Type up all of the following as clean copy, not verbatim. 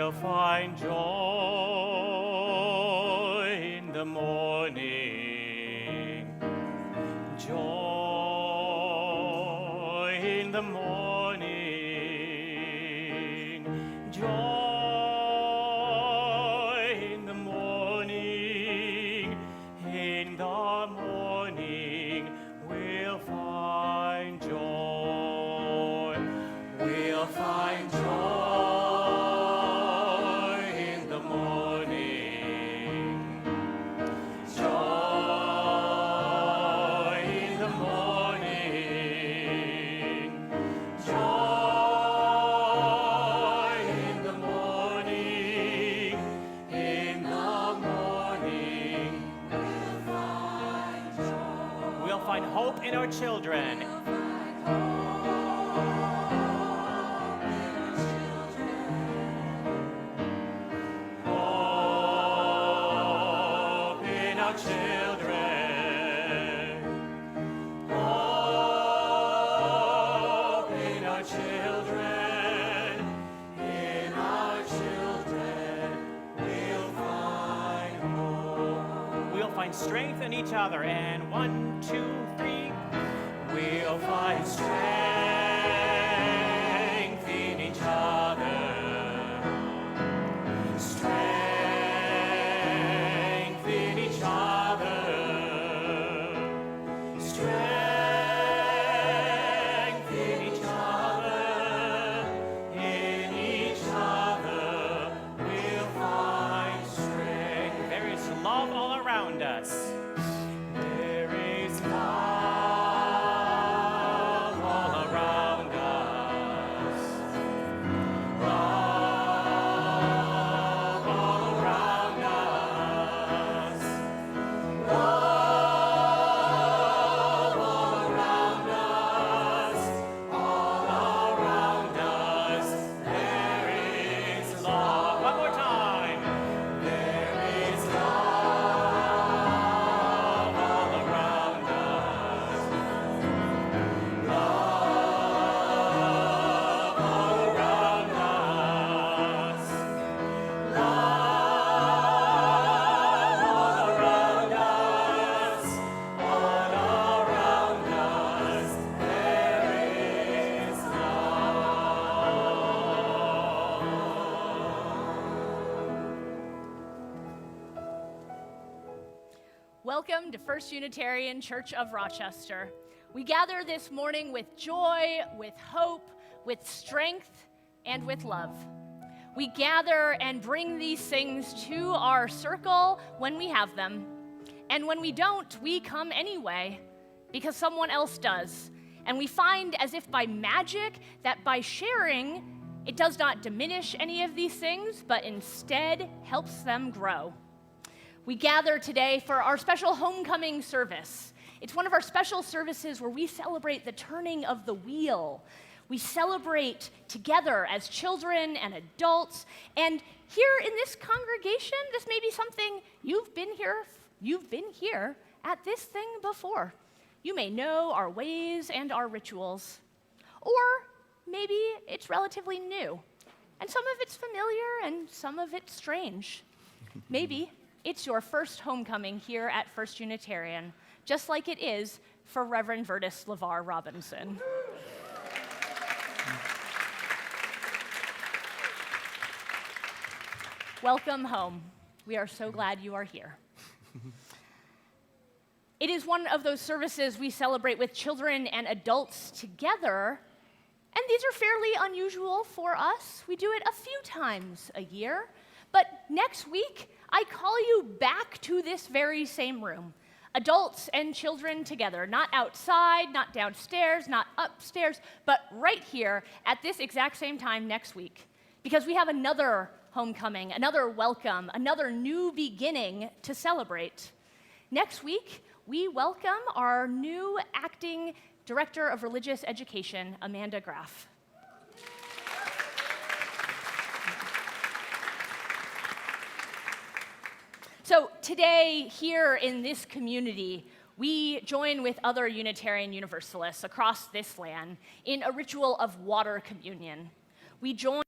will find joy in the morning. Joy in the morning. Joy in the morning. In the morning we'll find joy. We'll find joy in the morning. Joy in the morning. Joy in the morning. In the morning we'll find joy. We'll find hope in our children. Hope in our children. Hope in our children. In our children we'll find hope. We'll find strength in each other. And 1, 2, 3. We'll find strength in each other. Strength in each other. Strength in each other. In each other we'll find strength. There is love all around us. There is love all around us. Love all around us. Love all around us. All around us. There is love. One more time. There is love all around us. Love all around us. Love all around us. All around us. There is love. Welcome to First Unitarian Church of Rochester. We gather this morning with joy, with hope, with strength, and with love. We gather and bring these things to our circle when we have them. And when we don't, we come anyway, because someone else does. And we find, as if by magic, that by sharing, it does not diminish any of these things, but instead helps them grow. We gather today for our special homecoming service. It's one of our special services where we celebrate the turning of the wheel. We celebrate together as children and adults. And here in this congregation, this may be something you've been here at this thing before. You may know our ways and our rituals. Or maybe it's relatively new. And some of it's familiar and some of it's strange. Maybe it's your first homecoming here at First Unitarian, just like it is for Reverend Vertus LeVar Robinson. Welcome home. We are so glad you are here. It is one of those services we celebrate with children and adults together, and these are fairly unusual for us. We do it a few times a year, but next week, I call you back to this very same room. Adults and children together, not outside, not downstairs, not upstairs, but right here at this exact same time next week. Because we have another homecoming, another welcome, another new beginning to celebrate. Next week, we welcome our new acting Director of Religious Education, Amanda Graff. So today, here in this community, we join with other Unitarian Universalists across this land in a ritual of water communion. We join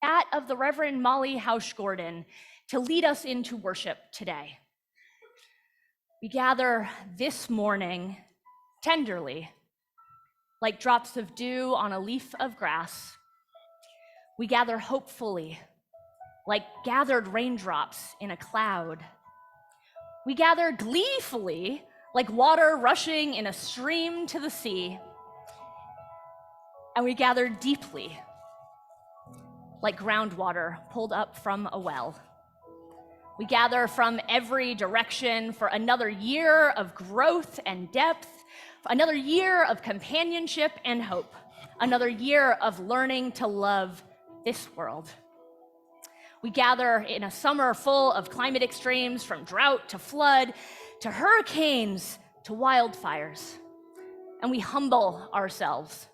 that of the Reverend Molly Hausch Gordon, to lead us into worship today. We gather this morning tenderly, like drops of dew on a leaf of grass. We gather hopefully, like gathered raindrops in a cloud. We gather gleefully, like water rushing in a stream to the sea. And we gather deeply, like groundwater pulled up from a well. We gather from every direction for another year of growth and depth, another year of companionship and hope, another year of learning to love this world. We gather in a summer full of climate extremes, from drought to flood, to hurricanes, to wildfires. And we humble ourselves.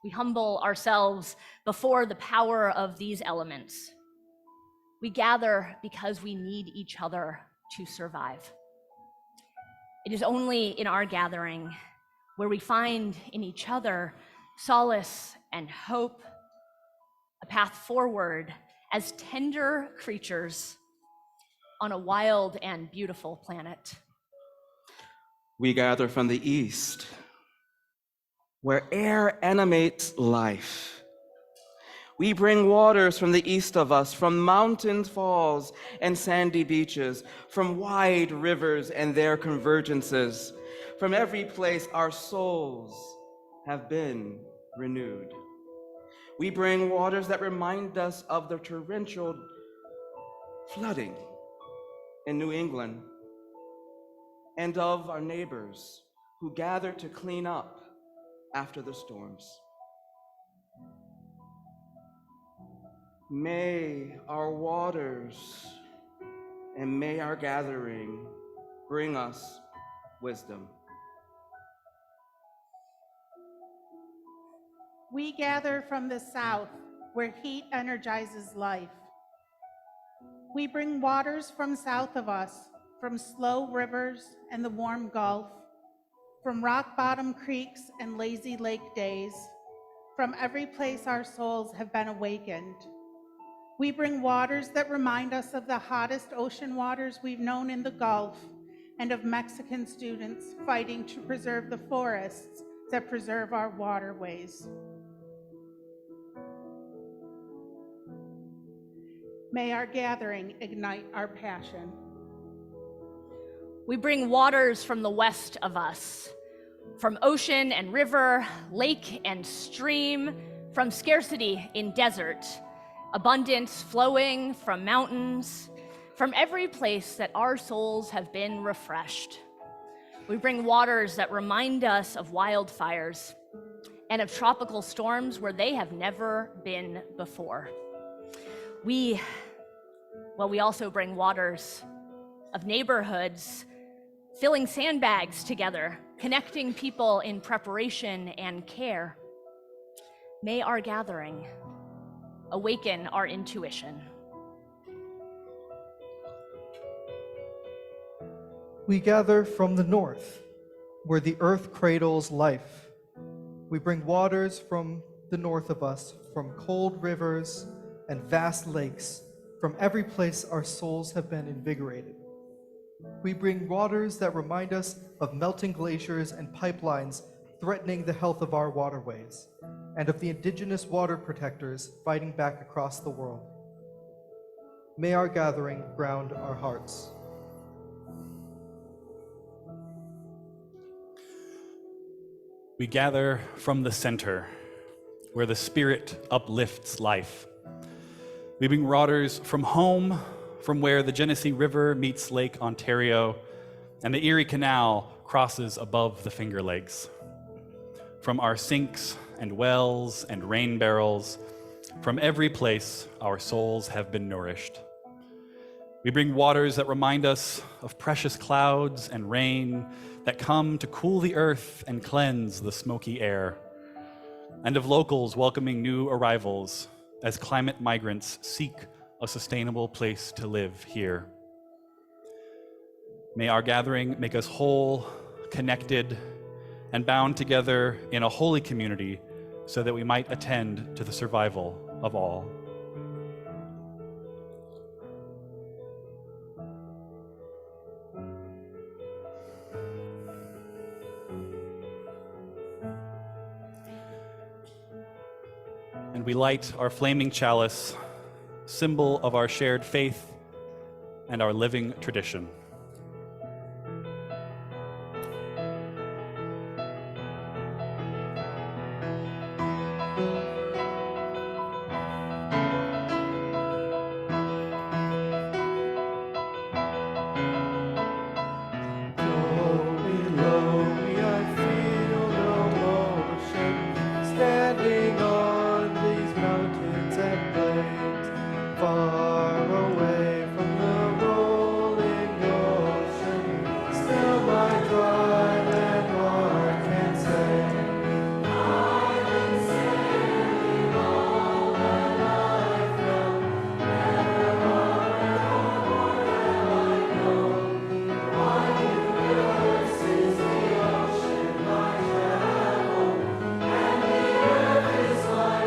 We humble ourselves before the power of these elements. We gather because we need each other to survive. It is only in our gathering where we find in each other solace and hope, a path forward as tender creatures on a wild and beautiful planet. We gather from the east, where air animates life. We bring waters from the east of us, from mountain falls and sandy beaches, from wide rivers and their convergences. From every place our souls have been renewed. We bring waters that remind us of the torrential flooding in New England and of our neighbors who gathered to clean up after the storms. May our waters and may our gathering bring us wisdom. We gather from the south, where heat energizes life. We bring waters from south of us, from slow rivers and the warm Gulf, from rock-bottom creeks and lazy lake days, from every place our souls have been awakened. We bring waters that remind us of the hottest ocean waters we've known in the Gulf, and of Mexican students fighting to preserve the forests that preserve our waterways. May our gathering ignite our passion. We bring waters from the west of us, from ocean and river, lake and stream, from scarcity in desert, abundance flowing from mountains, from every place that our souls have been refreshed. We bring waters that remind us of wildfires and of tropical storms where they have never been before. We also bring waters of neighborhoods, filling sandbags together, connecting people in preparation and care. May our gathering awaken our intuition. We gather from the north, where the earth cradles life. We bring waters from the north of us, from cold rivers and vast lakes, from every place our souls have been invigorated. We bring waters that remind us of melting glaciers and pipelines threatening the health of our waterways, and of the indigenous water protectors fighting back across the world. May our gathering ground our hearts. We gather from the center, where the Spirit uplifts life. We bring waters from home, from where the Genesee River meets Lake Ontario, and the Erie Canal crosses above the Finger Lakes. From our sinks and wells and rain barrels, from every place our souls have been nourished. We bring waters that remind us of precious clouds and rain that come to cool the earth and cleanse the smoky air, and of locals welcoming new arrivals as climate migrants seek a sustainable place to live here. May our gathering make us whole, connected, and bound together in a holy community so that we might attend to the survival of all. And we light our flaming chalice, symbol of our shared faith and our living tradition. Standing on these mountains and plains, far away from the rolling ocean, still my dry land heart can say, I've been sailing all that I've known, never more have I known. Wide universe is the ocean, my travel, and the earth is my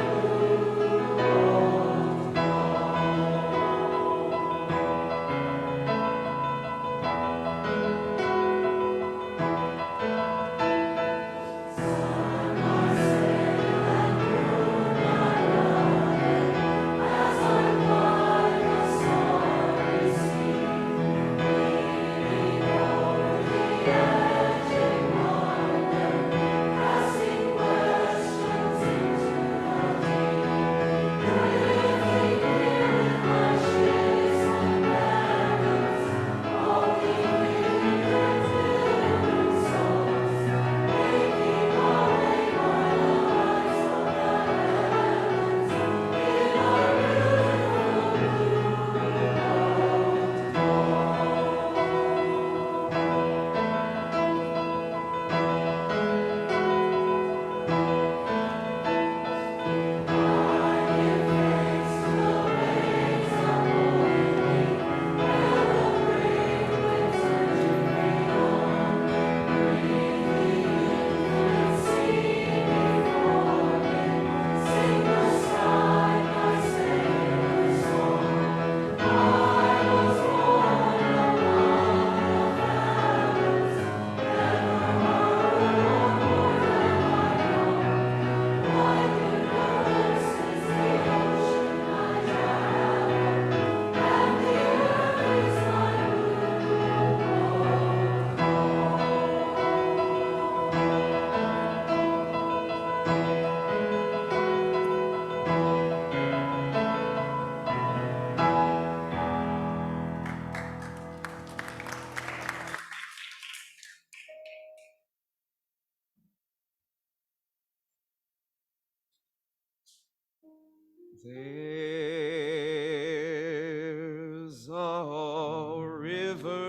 There's a river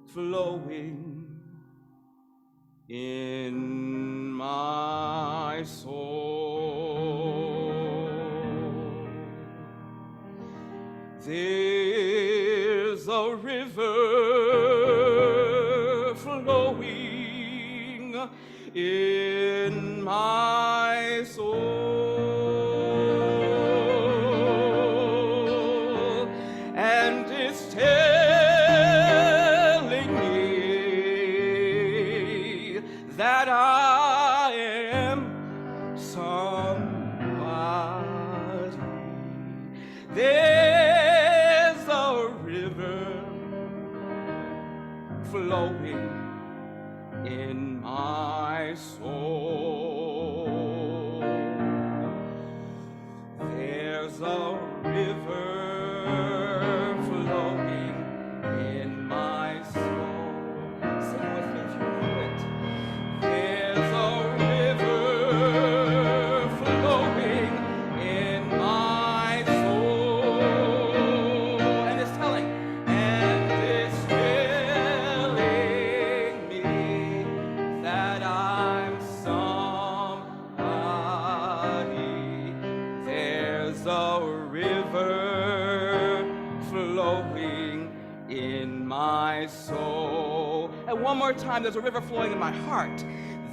flowing in my soul. There's a river flowing in my soul, and it's telling me that I am somebody. There's a river flowing in my soul. There's a river flowing in my soul. Sing with me if you know it. There's a river flowing in my soul, and it's telling me that I'm somebody. There's a river flowing in my soul. And one more time, there's a river flowing in my heart.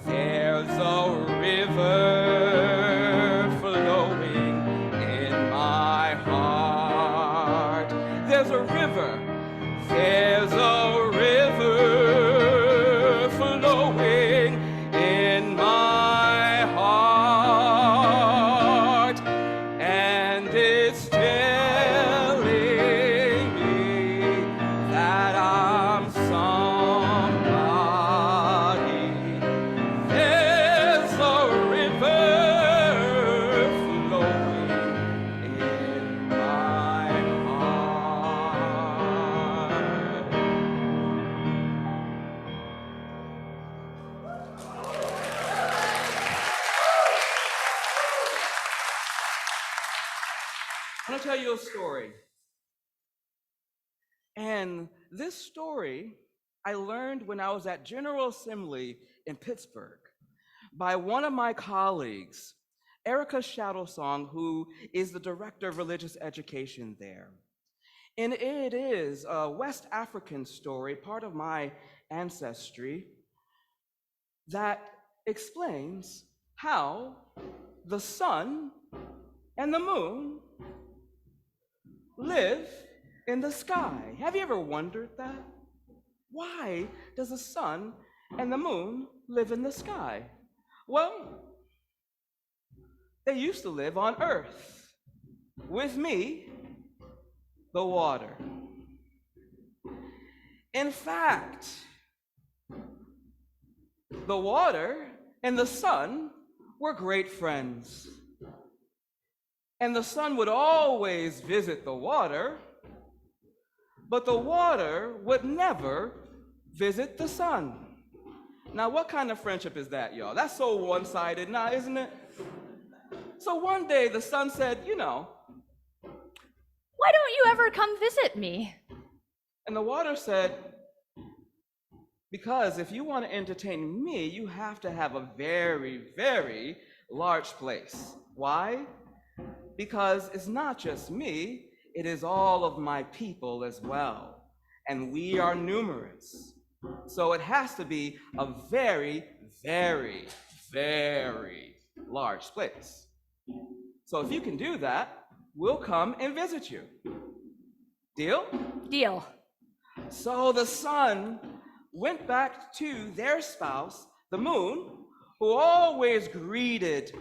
There's a river flowing in my heart. There's a river. There's a river flowing in my heart. want to tell you a story. And this story I learned when I was at General Assembly in Pittsburgh by one of my colleagues, Erica Shadowsong, who is the Director of Religious Education there. And it is a West African story, part of my ancestry, that explains how the sun and the moon live in the sky. Have you ever wondered that? Why does the sun and the moon live in the sky? Well, they used to live on Earth with me, the water. In fact, the water and the sun were great friends. And the sun would always visit the water, but the water would never visit the sun. Now, what kind of friendship is that, y'all? That's so one-sided now, isn't it? So one day the sun said, Why don't you ever come visit me? and the water said, because if you want to entertain me, you have to have a very, very large place. Why? Because it's not just me, it is all of my people as well. And we are numerous. So it has to be a very, very, very large place. So if you can do that, we'll come and visit you. Deal? Deal. So the sun went back to their spouse, the moon, who always greeted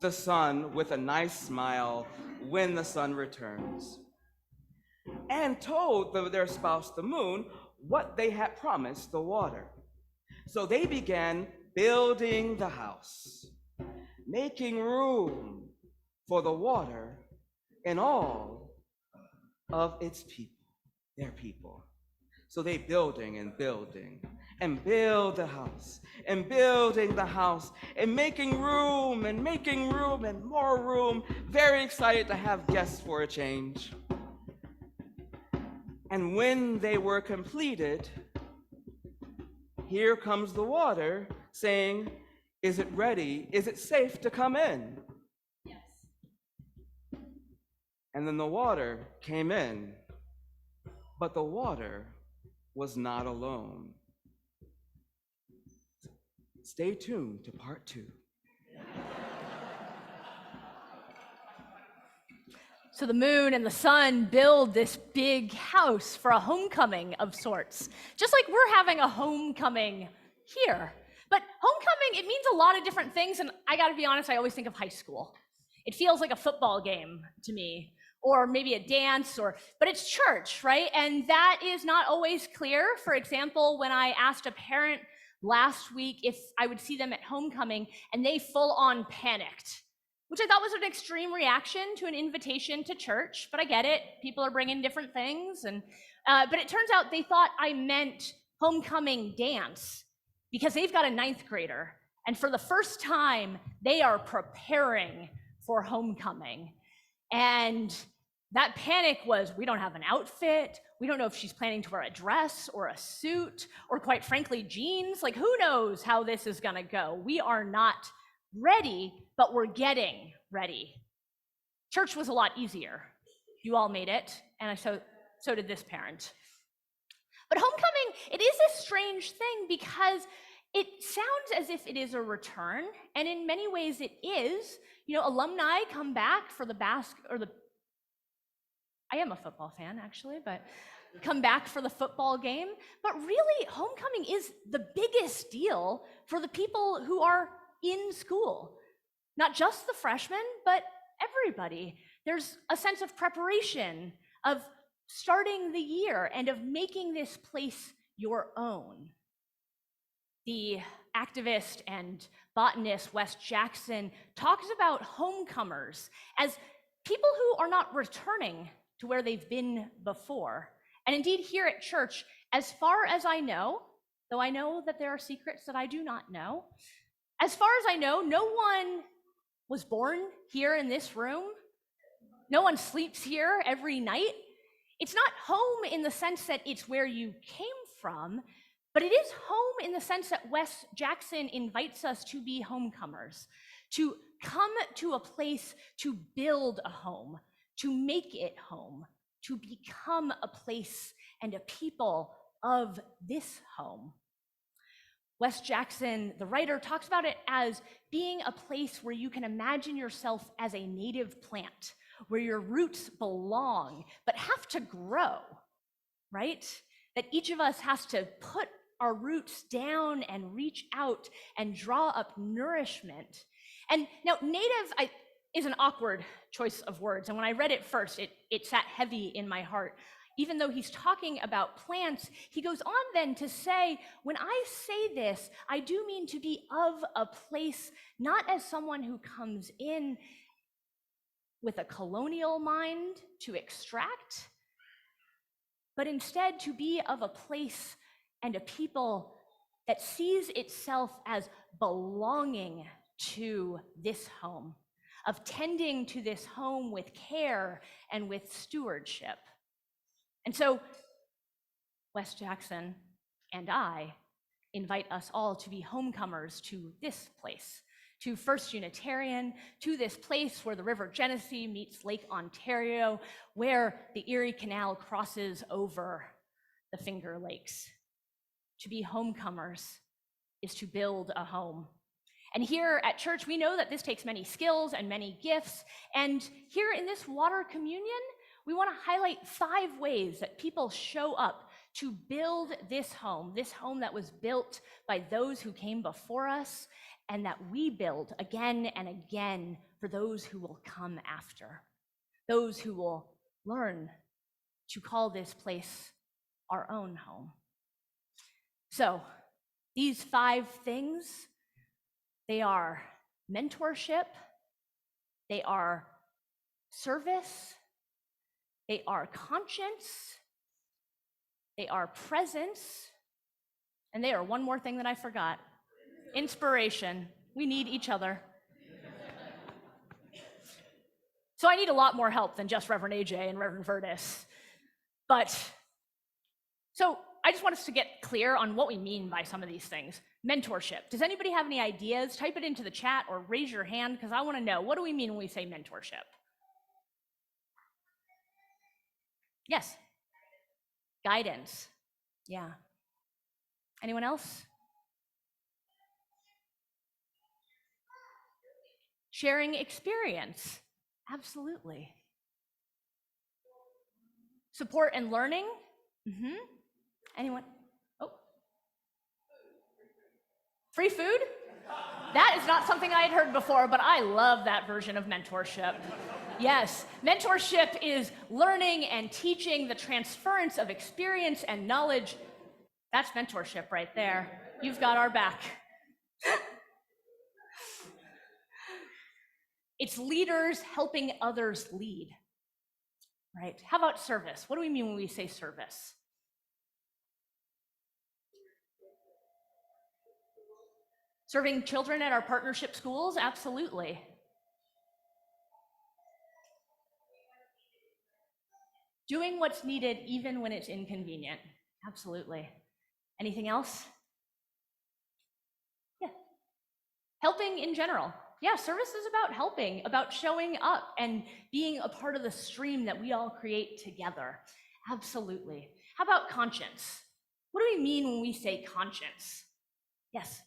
the sun with a nice smile when the sun returns, and told their spouse, the moon, what they had promised the water. So they began building the house, making room for the water and all of its people, their people. So they building and building and build the house and building the house and making room and more room, very excited to have guests for a change. And when they were completed, here comes the water saying, is it ready? Is it safe to come in? Yes. And then the water came in, but the water was not alone. Stay tuned to part 2. So the moon and the sun build this big house for a homecoming of sorts, just like we're having a homecoming here. But homecoming, it means a lot of different things, and I gotta be honest, I always think of high school. It feels like a football game to me, or maybe a dance, but it's church, right? And that is not always clear. For example, when I asked a parent last week if I would see them at homecoming, and they full on panicked, which I thought was an extreme reaction to an invitation to church, but I get it. People are bringing different things. But it turns out they thought I meant homecoming dance because they've got a 9th grader. And for the first time, they are preparing for homecoming. And that panic was, we don't have an outfit. We don't know if she's planning to wear a dress or a suit or, quite frankly, jeans. Like, who knows how this is gonna go? We are not ready, but we're getting ready. Church was a lot easier. You all made it, and so did this parent. But homecoming, it is a strange thing because it sounds as if it is a return, and in many ways it is. Alumni come back for I am a football fan, actually, but come back for the football game. But really, homecoming is the biggest deal for the people who are in school. Not just the freshmen, but everybody. There's a sense of preparation, of starting the year, and of making this place your own. The activist and botanist Wes Jackson talks about homecomers as people who are not returning to where they've been before. And indeed, here at church, as far as I know, though I know that there are secrets that I do not know, as far as I know, no one was born here in this room No one sleeps here every night. It's not home in the sense that it's where you came from, but it is home in the sense that Wes Jackson invites us to be homecomers, to come to a place to build a home, to make it home, to become a place and a people of this home. Wes Jackson, the writer, talks about it as being a place where you can imagine yourself as a native plant, where your roots belong, but have to grow, right? That each of us has to put our roots down and reach out and draw up nourishment. And now native is an awkward choice of words. And when I read it first, it sat heavy in my heart. Even though he's talking about plants, he goes on then to say, when I say this, I do mean to be of a place, not as someone who comes in with a colonial mind to extract, but instead to be of a place and a people that sees itself as belonging to this home, of tending to this home with care and with stewardship. And so Wes Jackson and I invite us all to be homecomers to this place, to First Unitarian, to this place where the River Genesee meets Lake Ontario, where the Erie Canal crosses over the Finger Lakes. To be homecomers is to build a home. And here at church, we know that this takes many skills and many gifts. And here in this water communion, we want to highlight 5 ways that people show up to build this home that was built by those who came before us, and that we build again and again for those who will come after, those who will learn to call this place our own home. So these 5 things, they are mentorship, they are service, they are conscience, they are presence, and they are one more thing that I forgot. Inspiration. We need each other. So I need a lot more help than just Reverend AJ and Reverend Vertus. But, so I just want us to get clear on what we mean by some of these things. Mentorship. Does anybody have any ideas? Type it into the chat or raise your hand, because I want to know, what do we mean when we say mentorship? Yes. Guidance. Yeah. Anyone else? Sharing experience. Absolutely. Support and learning. Anyone? Oh. Free food? That is not something I had heard before, but I love that version of mentorship. Yes, mentorship is learning and teaching, the transference of experience and knowledge. That's mentorship right there. You've got our back. It's leaders helping others lead, right? How about service? What do we mean when we say service? Serving children at our partnership schools? Absolutely. Doing what's needed even when it's inconvenient. Absolutely. Anything else? Yeah. Helping in general. Yeah, service is about helping, about showing up and being a part of the stream that we all create together. Absolutely. How about conscience? What do we mean when we say conscience? Yes.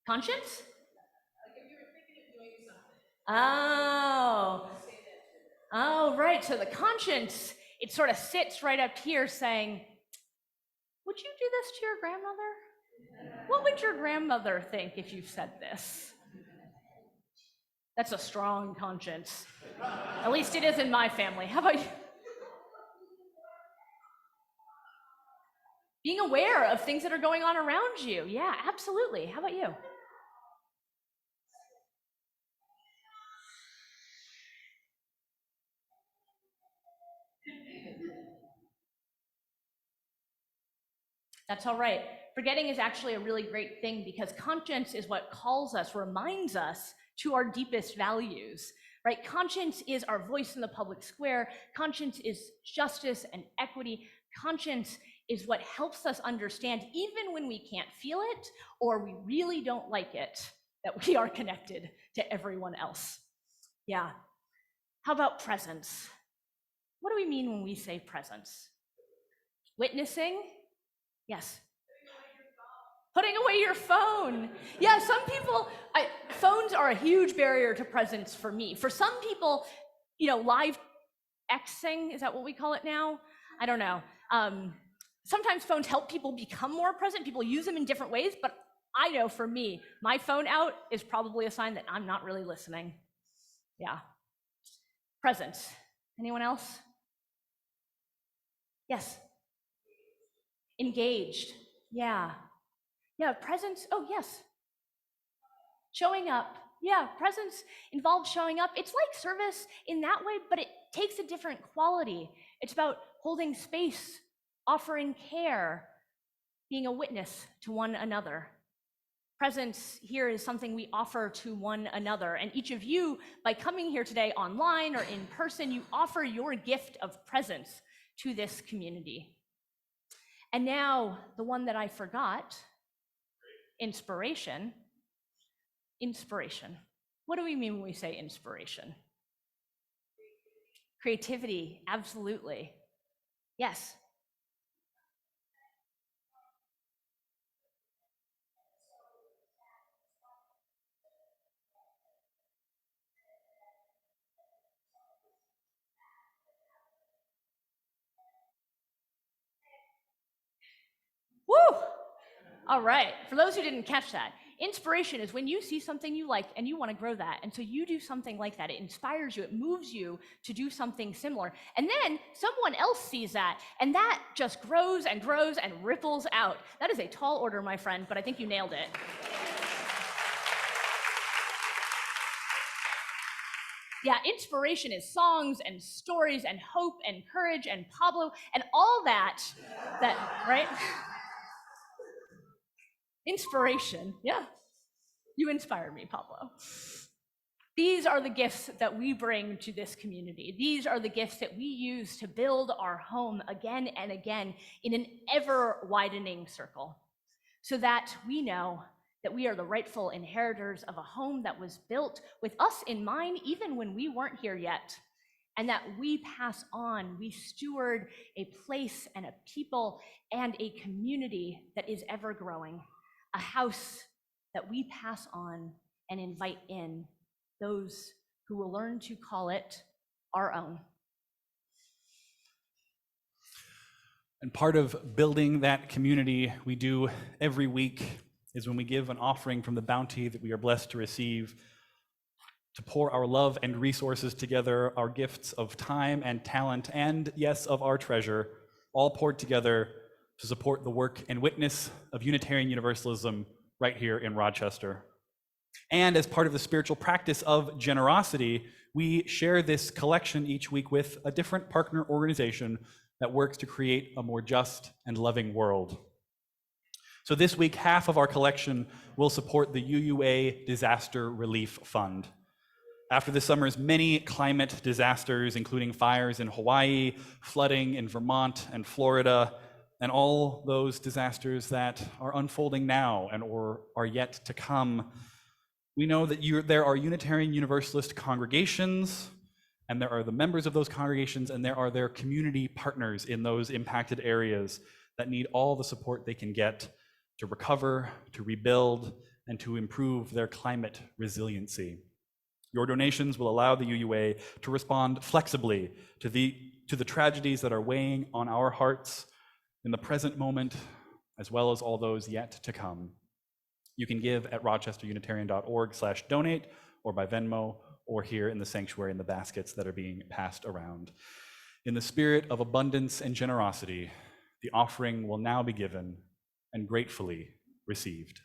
Conscience? Oh, right. So the conscience, it sort of sits right up here saying, would you do this to your grandmother? What would your grandmother think if you said this? That's a strong conscience. At least it is in my family. How about you? Being aware of things that are going on around you. Yeah, absolutely. How about you? That's all right. Forgetting is actually a really great thing, because conscience is what calls us, reminds us to our deepest values, right? Conscience is our voice in the public square. Conscience is justice and equity. Conscience is what helps us understand, even when we can't feel it or we really don't like it, that we are connected to everyone else. Yeah. How about presence? What do we mean when we say presence? Witnessing? Yes. Putting away your phone. Yeah, some people, phones are a huge barrier to presence for me. For some people, live Xing, is that what we call it now? I don't know. Sometimes phones help people become more present. People use them in different ways, but I know for me, my phone out is probably a sign that I'm not really listening. Yeah. Presence. Anyone else? Yes. Engaged. Yeah. Yeah, presence. Oh, yes. Showing up. Yeah, presence involves showing up. It's like service in that way, but it takes a different quality. It's about holding space, offering care, being a witness to one another. Presence here is something we offer to one another. And each of you, by coming here today online or in person, you offer your gift of presence to this community. And now, the one that I forgot, inspiration. Inspiration. What do we mean when we say inspiration? Creativity, absolutely. Yes. Woo! All right, for those who didn't catch that, inspiration is when you see something you like and you want to grow that. And so you do something like that. It inspires you, it moves you to do something similar. And then someone else sees that, and that just grows and grows and ripples out. That is a tall order, my friend, but I think you nailed it. Yeah, inspiration is songs and stories and hope and courage and Pablo and all that, right? Inspiration, yeah. You inspired me, Pablo. These are the gifts that we bring to this community. These are the gifts that we use to build our home again and again in an ever-widening circle, so that we know that we are the rightful inheritors of a home that was built with us in mind even when we weren't here yet, and that we pass on, we steward a place and a people and a community that is ever growing, a house that we pass on and invite in those who will learn to call it our own. And part of building that community we do every week is when we give an offering from the bounty that we are blessed to receive, to pour our love and resources together, our gifts of time and talent, and yes, of our treasure, all poured together to support the work and witness of Unitarian Universalism right here in Rochester. And as part of the spiritual practice of generosity, we share this collection each week with a different partner organization that works to create a more just and loving world. So this week, half of our collection will support the UUA Disaster Relief Fund. After this summer's many climate disasters, including fires in Hawaii, flooding in Vermont and Florida, and all those disasters that are unfolding now and or are yet to come, we know that there are Unitarian Universalist congregations, and there are the members of those congregations, and there are their community partners in those impacted areas that need all the support they can get to recover, to rebuild, and to improve their climate resiliency. Your donations will allow the UUA to respond flexibly to the tragedies that are weighing on our hearts in the present moment, as well as all those yet to come. You can give at rochesterunitarian.org/donate, or by Venmo, or here in the sanctuary in the baskets that are being passed around. In the spirit of abundance and generosity, the offering will now be given and gratefully received.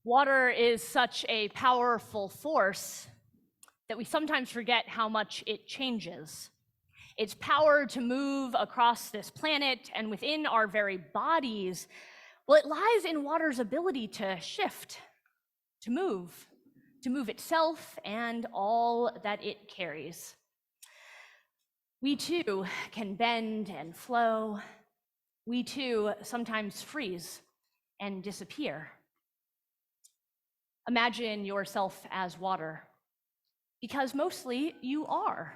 Water is such a powerful force that we sometimes forget how much it changes. Its power to move across this planet and within our very bodies, well, it lies in water's ability to shift, to move itself and all that it carries. We too can bend and flow. We too sometimes freeze and disappear. Imagine yourself as water, because mostly you are.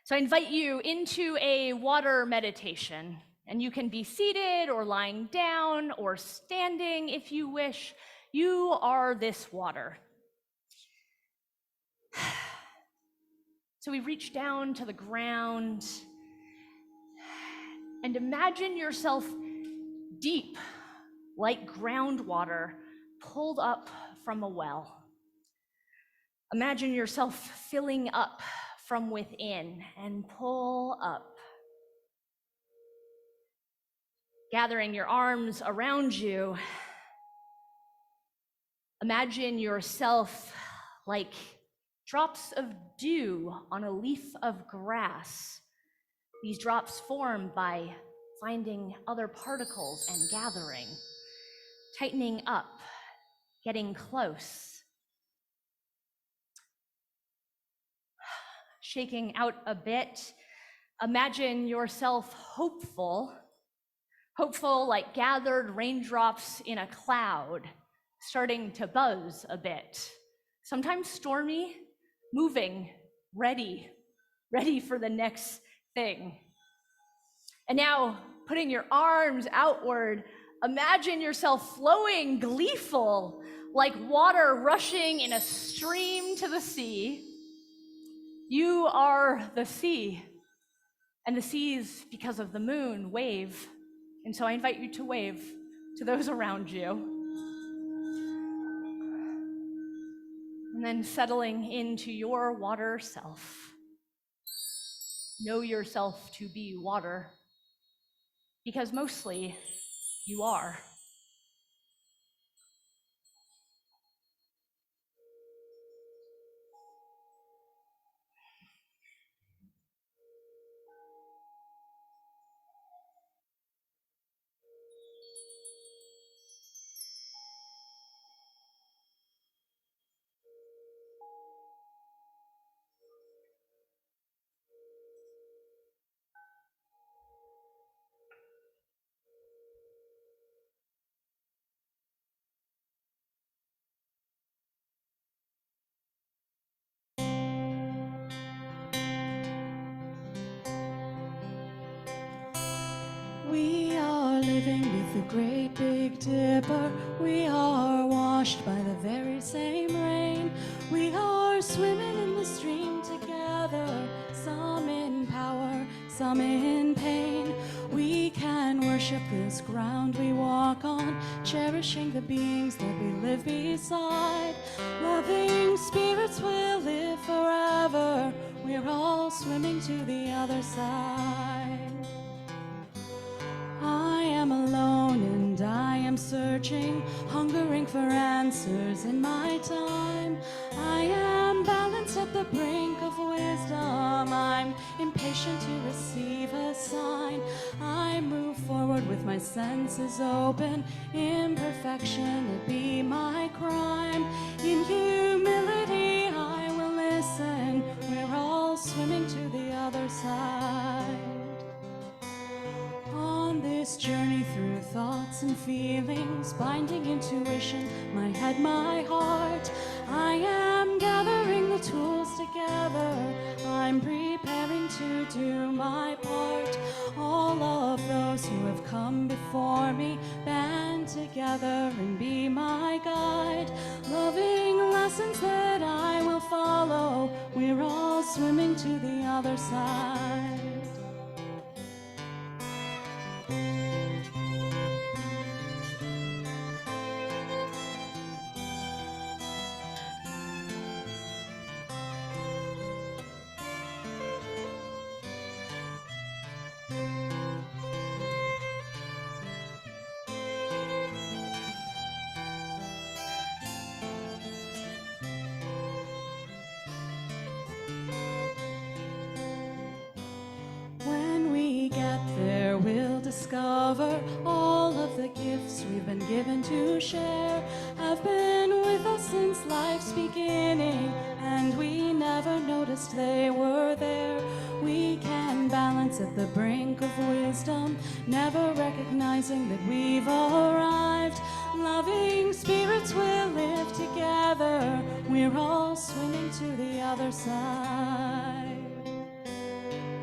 So I invite you into a water meditation, and you can be seated or lying down or standing if you wish. You are this water. So we reach down to the ground and imagine yourself deep, like groundwater pulled up from a well. Imagine yourself filling up from within and pull up. Gathering your arms around you, imagine yourself like drops of dew on a leaf of grass. These drops form by finding other particles and gathering, tightening up, getting close. Shaking out a bit, imagine yourself hopeful like gathered raindrops in a cloud, starting to buzz a bit. Sometimes stormy, moving, ready for the next thing. And now, putting your arms outward, imagine yourself flowing gleeful, like water rushing in a stream to the sea. You are the sea, and the seas, because of the moon, wave. And so I invite you to wave to those around you. And then settling into your water self. Know yourself to be water, because mostly you are. We are living with the great big dipper. We are washed by the very same rain. We are swimming in the stream together, some in power, some in pain. We can worship this ground we walk on, cherishing the beings that we live beside. Loving spirits will live forever. We're all swimming to the other side. I am alone and I am searching, hungering for answers in my time. I am balanced at the brink of wisdom. I'm impatient to receive a sign. I move forward with my senses open. Imperfection, it be my crime. In humility, I will listen. We're all swimming to the other side. On this journey through thoughts and feelings, binding intuition, my head, my heart, I am gathering the tools together. I'm preparing to do my part. All of those who have come before me, band together and be my guide. Loving lessons that I will follow. We're all swimming to the other side. discover all of the gifts we've been given to share have been with us since life's beginning, and we never noticed they were there. We can balance at the brink of wisdom, never recognizing that we've arrived. Loving spirits will live together, we're all swimming to the other side.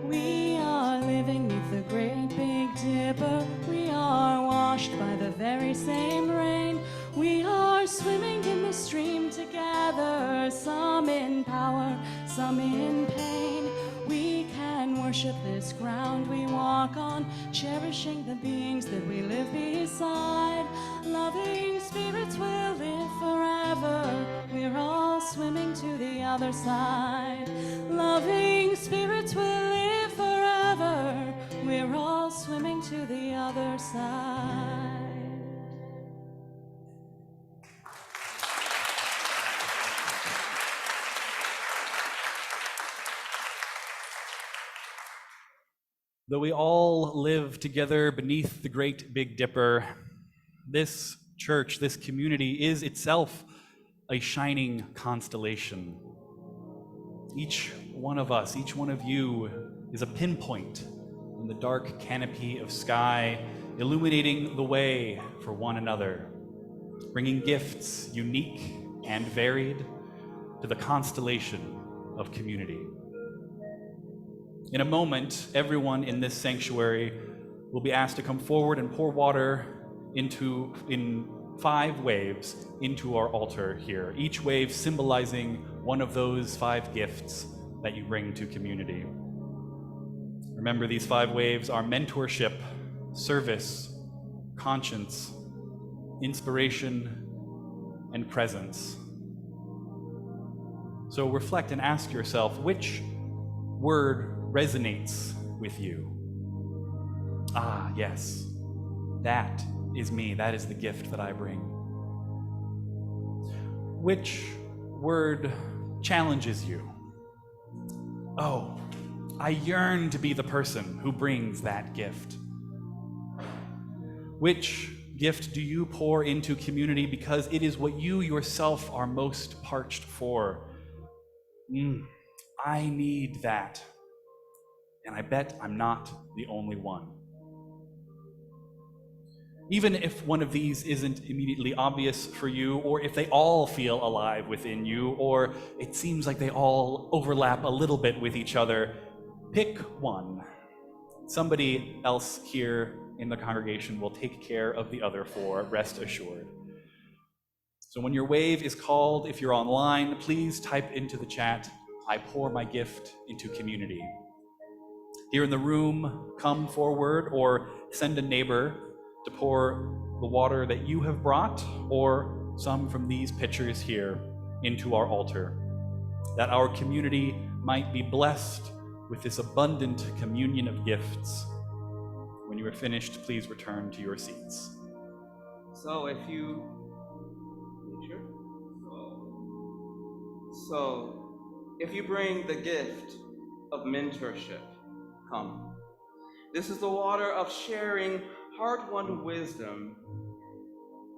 We are living with the great big dipper, we are washed by the very same rain. We are swimming in the stream together, some in power, some in pain. We can worship this ground we walk on, cherishing the beings that we live beside. Loving spirits will live forever, we're all swimming to the other side. Loving spirits will live forever, we're all swimming to the other side. Though we all live together beneath the Great Big Dipper, this church, this community is itself a shining constellation. Each one of us, each one of you is a pinpoint in the dark canopy of sky, illuminating the way for one another, bringing gifts unique and varied to the constellation of community. In a moment, everyone in this sanctuary will be asked to come forward and pour water in 5 waves into our altar here, each wave symbolizing one of those 5 gifts that you bring to community. Remember, these 5 waves are mentorship, service, conscience, inspiration, and presence. So reflect and ask yourself, which word resonates with you? Ah, yes, that is me. That is the gift that I bring. Which word challenges you? Oh, I yearn to be the person who brings that gift. Which gift do you pour into community because it is what you yourself are most parched for? I need that. And I bet I'm not the only one. Even if one of these isn't immediately obvious for you, or if they all feel alive within you, or it seems like they all overlap a little bit with each other, pick one. Somebody else here in the congregation will take care of the other 4, rest assured. So when your wave is called, if you're online, please type into the chat, "I pour my gift into community." Here in the room, come forward or send a neighbor to pour the water that you have brought, or some from these pitchers here, into our altar, that our community might be blessed with this abundant communion of gifts. When you are finished, please return to your seats. So if you bring the gift of mentorship, come. This is the water of sharing hard-won wisdom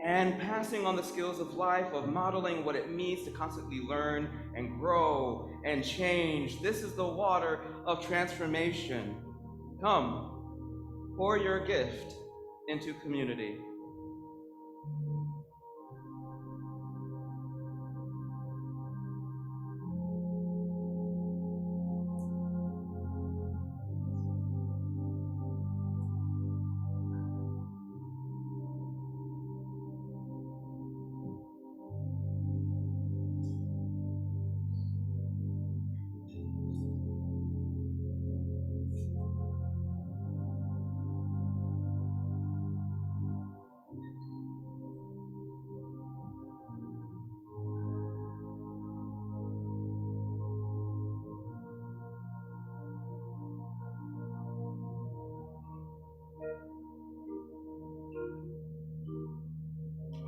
and passing on the skills of life, of modeling what it means to constantly learn and grow and change. This is the water of transformation. Come, pour your gift into community.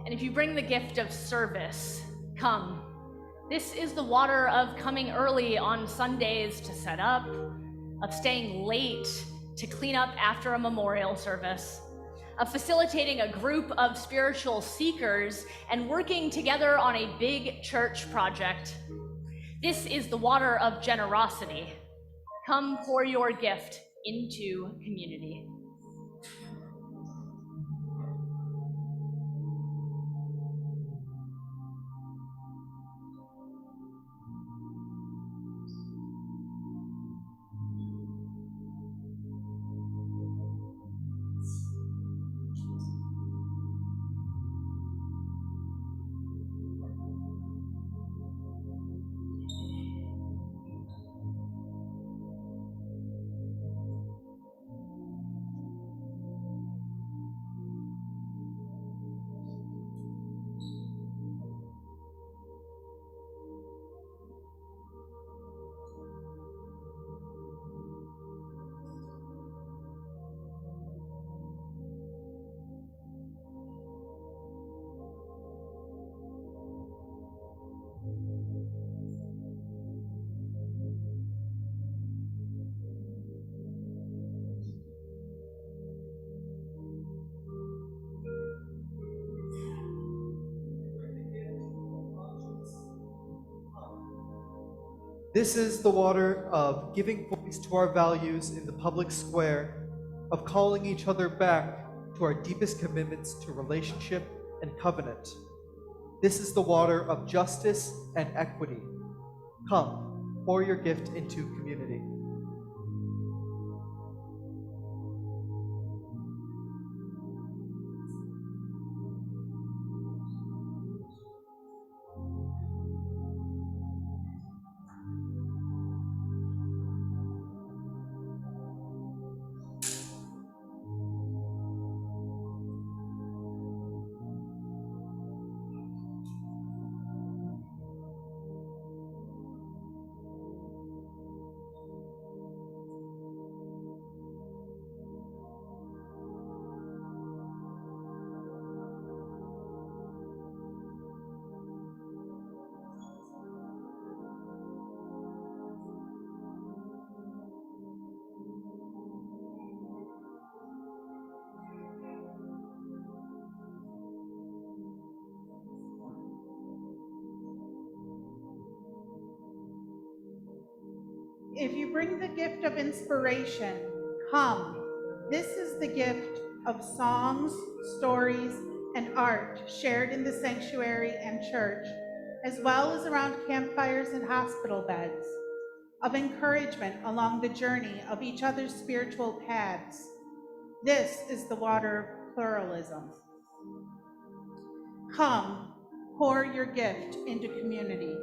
And if you bring the gift of service, come. This is the water of coming early on Sundays to set up, of staying late to clean up after a memorial service, of facilitating a group of spiritual seekers and working together on a big church project. This is the water of generosity. Come pour your gift into community. This is the water of giving voice to our values in the public square, of calling each other back to our deepest commitments to relationship and covenant. This is the water of justice and equity. Come, pour your gift into community. If you bring the gift of inspiration, come. This is the gift of songs, stories, and art shared in the sanctuary and church, as well as around campfires and hospital beds, of encouragement along the journey of each other's spiritual paths. This is the water of pluralism. Come, pour your gift into community.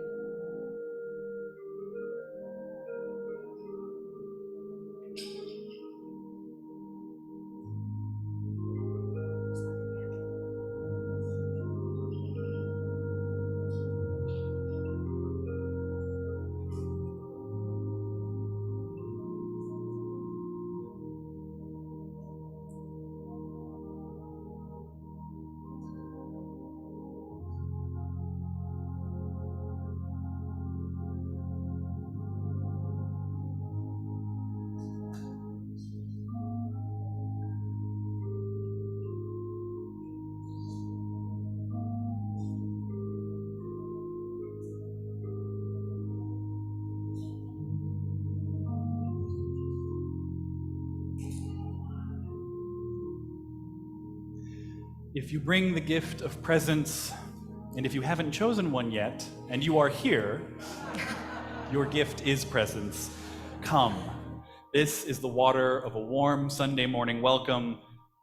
If you bring the gift of presence, and if you haven't chosen one yet, and you are here, your gift is presence. Come. This is the water of a warm Sunday morning welcome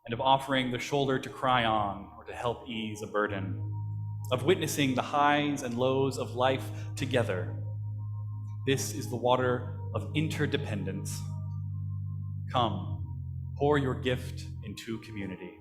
and of offering the shoulder to cry on or to help ease a burden, of witnessing the highs and lows of life together. This is the water of interdependence. Come, pour your gift into community.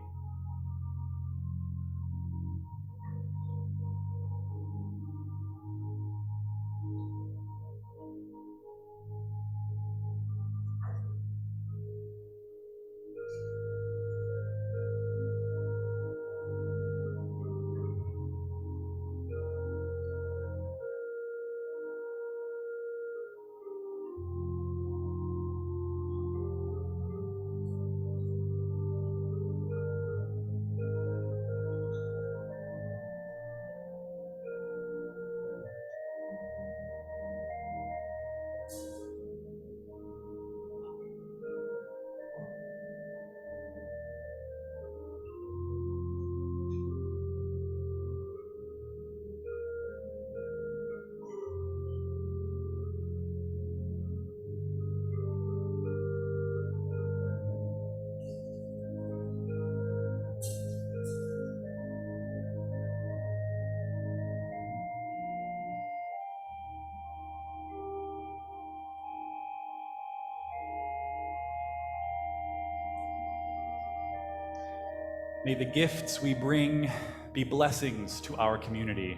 May the gifts we bring be blessings to our community.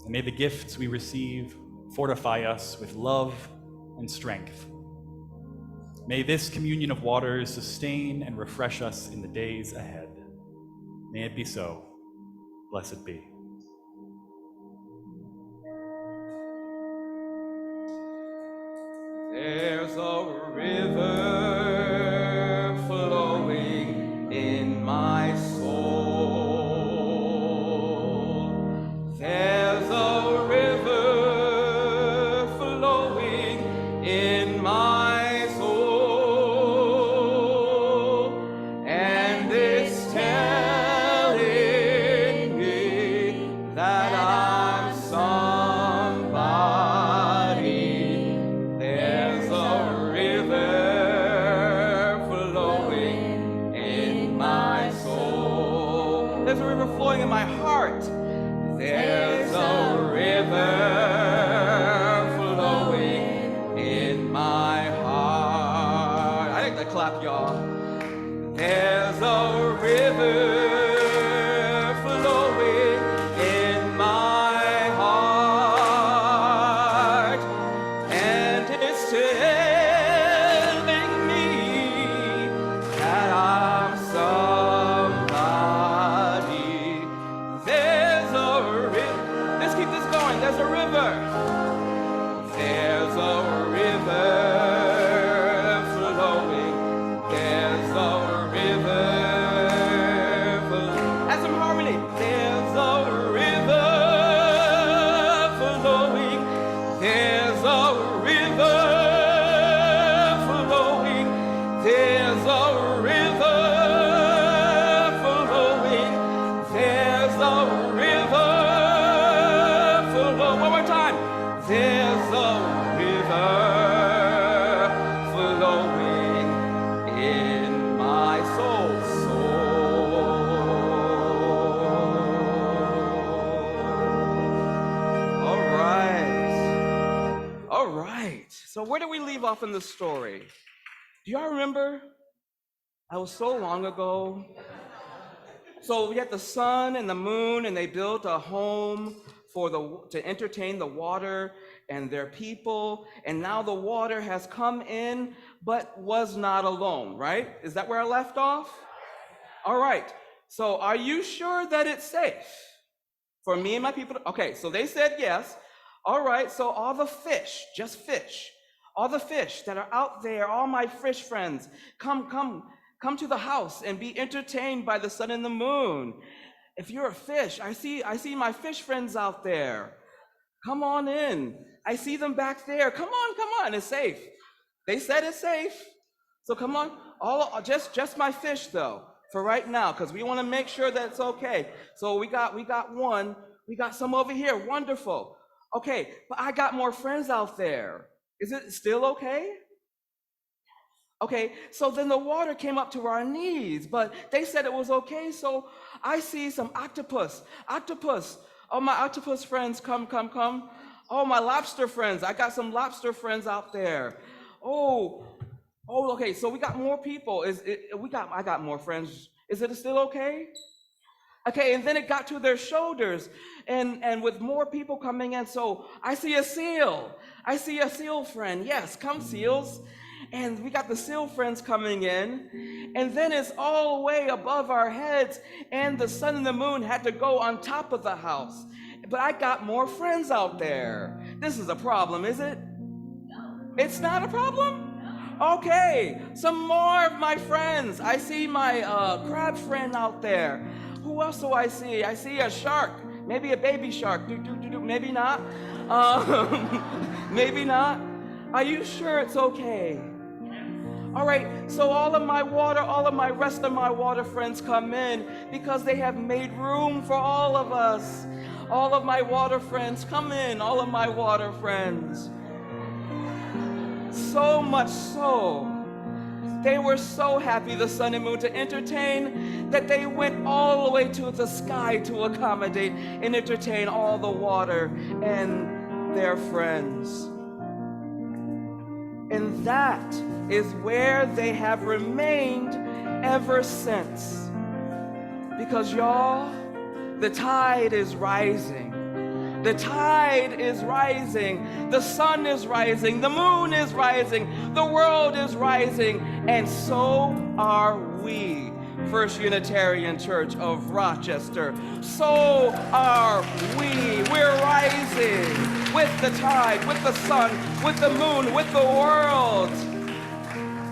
And may the gifts we receive fortify us with love and strength. May this communion of waters sustain and refresh us in the days ahead. May it be so. Blessed be. There's a river flowing in my soul. There's a river flowing in my soul, and it's telling me that I'm somebody. There's a river flowing in my soul. There's a river flowing in my heart. There's a river flowing in my heart. I like to clap, y'all. There's a river flowing in my heart, and it's telling me that I'm somebody. There's a river. Let's keep this going. There's a river. There's a river flowing. There's a river. Have some harmony. There's a river flowing. There's a river flowing. There's a river flowing. There's a river flowing. One more time. There's a river flowing in my soul. All right. All right. So where did we leave off in the story? Do y'all remember? That was so long ago. So we had the sun and the moon, and they built a home to entertain the water and their people. And now the water has come in, but was not alone, right? Is that where I left off? All right. So are you sure that it's safe for me and my people? Okay, so they said yes. All right, so all the fish, just fish, all the fish that are out there, all my fish friends, come to the house and be entertained by the sun and the moon. If you're a fish, I see my fish friends out there. Come on in. I see them back there. Come on, it's safe. They said it's safe. So come on, just my fish though, for right now, because we want to make sure that it's okay. So we got one, we got some over here, wonderful. Okay, but I got more friends out there. Is it still okay? Okay, so then the water came up to our knees, but they said it was okay, so I see some octopus. Oh, my octopus friends, come. Oh, my lobster friends, I got some lobster friends out there. Oh, okay, so we got more people. I got more friends. Is it still okay? Okay, and then it got to their shoulders, and with more people coming in, so I see a seal. I see a seal friend. Yes, come seals. And we got the seal friends coming in, and then it's all the way above our heads, and the sun and the moon had to go on top of the house. But I got more friends out there. This is a problem, is it? It's not a problem? Okay, some more of my friends. I see my crab friend out there. Who else do I see? I see a shark, maybe a baby shark. Maybe not. Maybe not. Are you sure it's okay? All right, so all of my rest of my water friends come in because they have made room for all of us. All of my water friends come in, all of my water friends. So much so, they were so happy, the sun and moon, to entertain, that they went all the way to the sky to accommodate and entertain all the water and their friends. And that is where they have remained ever since. Because y'all, the tide is rising. The tide is rising. The sun is rising. The moon is rising. The world is rising. And so are we, First Unitarian Church of Rochester. So are we. We're rising with the tide, with the sun, with the moon, with the world.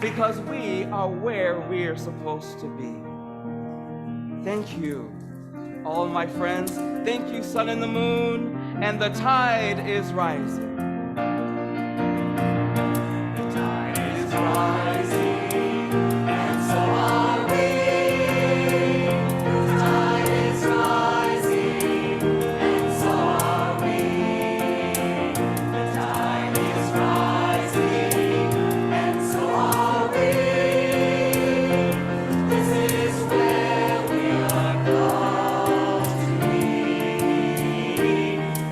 Because we are where we're supposed to be. Thank you, all my friends. Thank you, sun and the moon, and the tide is rising. The tide is rising, and so are we. The tide is rising, and so are we. The tide is rising, and so are we. This is where we are called to be.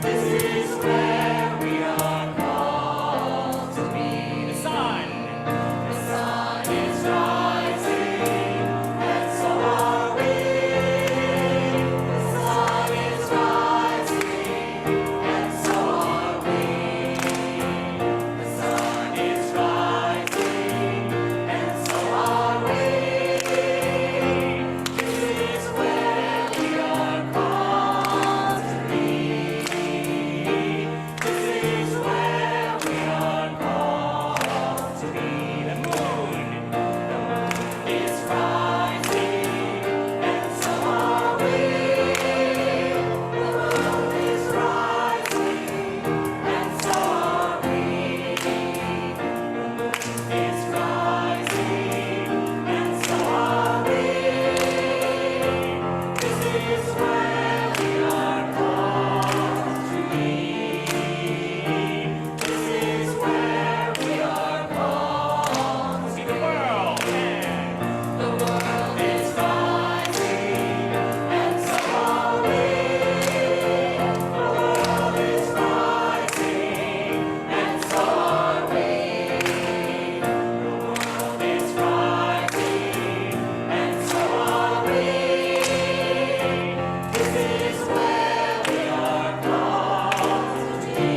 This is where we are called to be. The sun is rising, and so are we. The sun is rising, and so are we. The sun is rising, and so are we. This is where we are called to be. This is where we are called to be. The moon is rising, and so are we. The moon is rising, and so are we. The moon is rising, and so are we. This is where we are called to be. This is where we are called to be. The world is rising, and so are we. The world is rising, and so are we. The world is rising, and so are we. This is where we are called to be.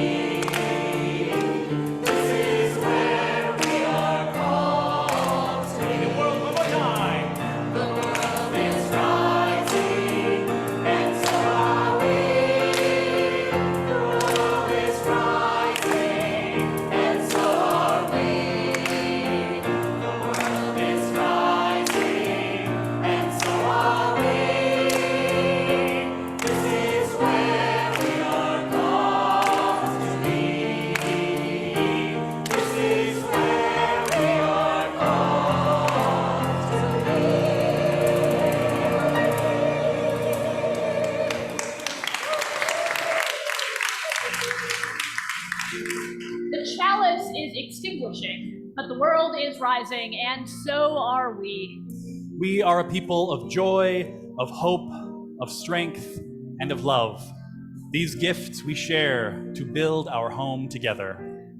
This is where we are called to be. The world, one more time. The world is rising, and so are we. The world is rising, and so are we. The world is rising, and so are we. This is where we are called to be. This is where we are called to be. The chalice is extinguishing, but the world is rising, and so are we. We are a people of joy, of hope, of strength, and of love. These gifts we share to build our home together.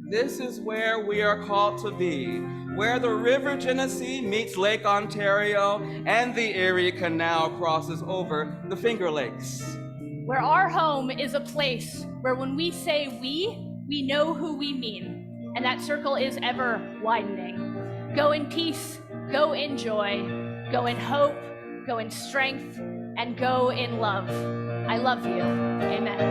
This is where we are called to be, where the River Genesee meets Lake Ontario and the Erie Canal crosses over the Finger Lakes. Where our home is a place where when we say we know who we mean, and that circle is ever widening. Go in peace, go in joy, go in hope, go in strength, and go in love. I love you. Amen.